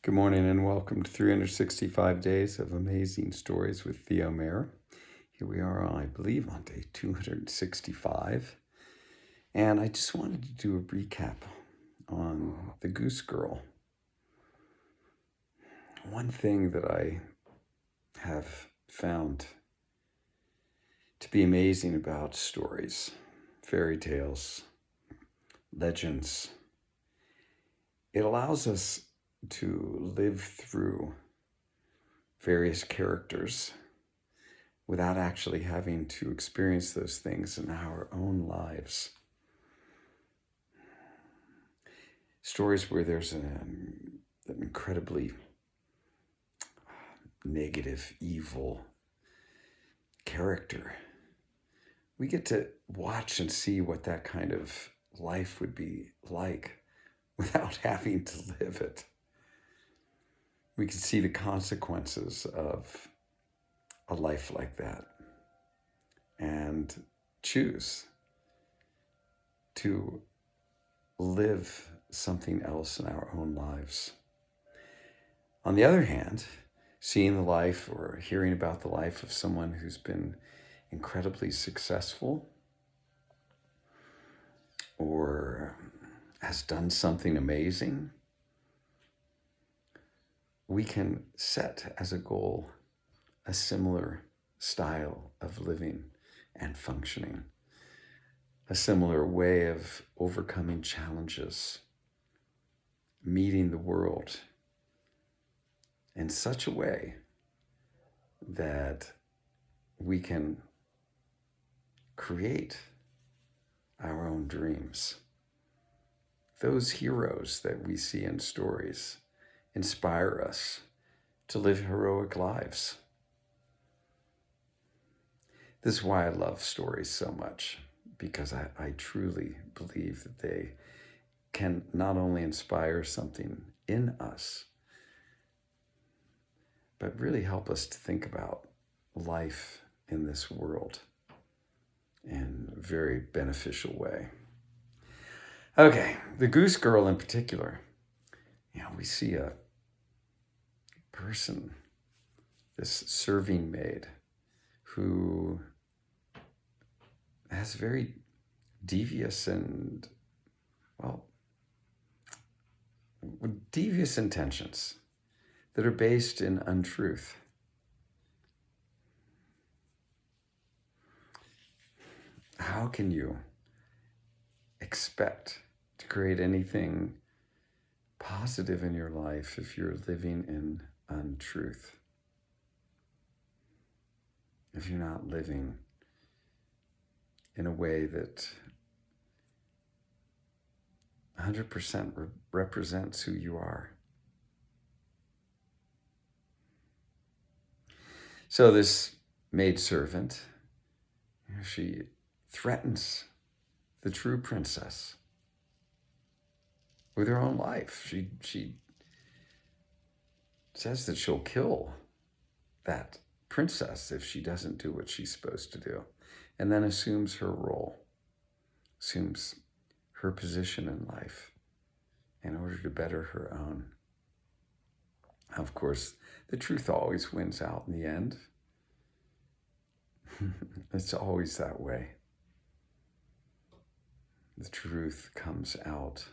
Good morning and welcome to 365 Days of Amazing Stories with Theo Mayer. Here we are, I believe, on day 265. And I just wanted to do a recap on the Goose Girl. One thing that I have found to be amazing about stories, fairy tales, legends, it allows us to live through various characters without actually having to experience those things in our own lives. Stories where there's an incredibly negative, evil character. We get to watch and see what that kind of life would be like without having to live it. We can see the consequences of a life like that and choose to live something else in our own lives. On the other hand, seeing the life or hearing about the life of someone who's been incredibly successful or has done something amazing, we can set as a goal a similar style of living and functioning, a similar way of overcoming challenges, meeting the world in such a way that we can create our own dreams. Those heroes that we see in stories inspire us to live heroic lives. This is why I love stories so much, because I truly believe that they can not only inspire something in us, but really help us to think about life in this world in a very beneficial way. Okay, the Goose Girl in particular, we see a person, this serving maid, who has very devious intentions that are based in untruth. How can you expect to create anything positive in your life if you're living in untruth? If you're not living in a way that 100% represents who you are. So this maidservant, she threatens the true princess with her own life. She says that she'll kill that princess if she doesn't do what she's supposed to do, and then assumes her role, assumes her position in life in order to better her own. Of course, the truth always wins out in the end. It's always that way. The truth comes out.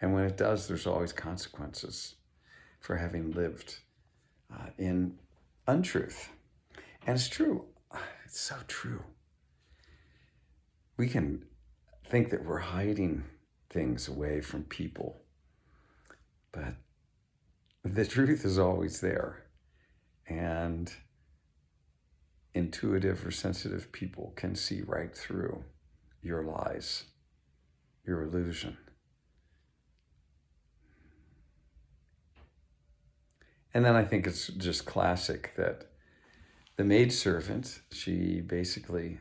And when it does, there's always consequences for having lived in untruth. And it's true. It's so true. We can think that we're hiding things away from people, but the truth is always there. And intuitive or sensitive people can see right through your lies, your illusion. And then I think it's just classic that the maidservant, she basically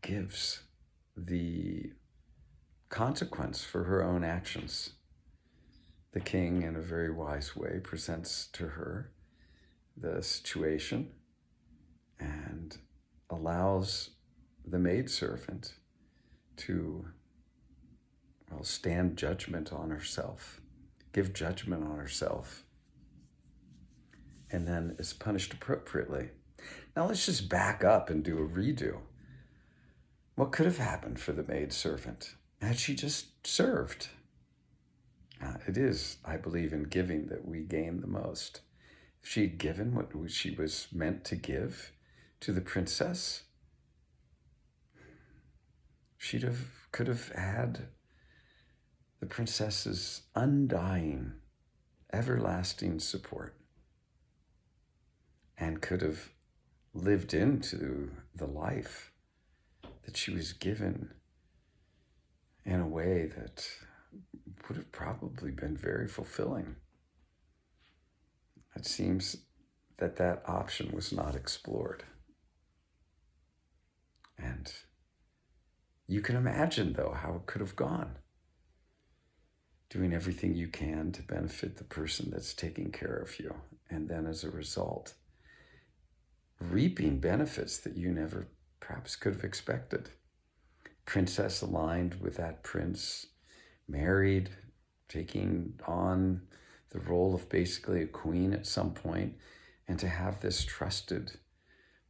gives the consequence for her own actions. The king, in a very wise way, presents to her the situation and allows the maidservant to stand judgment on herself give judgment on herself, and then is punished appropriately. Now let's just back up and do a redo. What could have happened for the maidservant had she just served? It is, I believe, in giving that we gain the most. If she had given what she was meant to give to the princess, could have had the princess's undying, everlasting support, and could have lived into the life that she was given in a way that would have probably been very fulfilling. It seems that that option was not explored. And you can imagine, though, how it could have gone. Doing everything you can to benefit the person that's taking care of you. And then as a result, reaping benefits that you never perhaps could have expected. Princess aligned with that prince, married, taking on the role of basically a queen at some point, and to have this trusted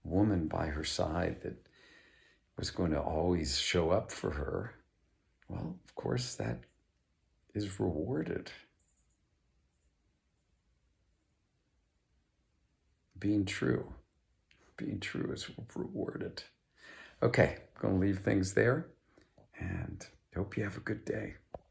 woman by her side that was going to always show up for her. Well, of course, that is rewarded. Being true is rewarded. Okay, I'm going to leave things there, and hope you have a good day.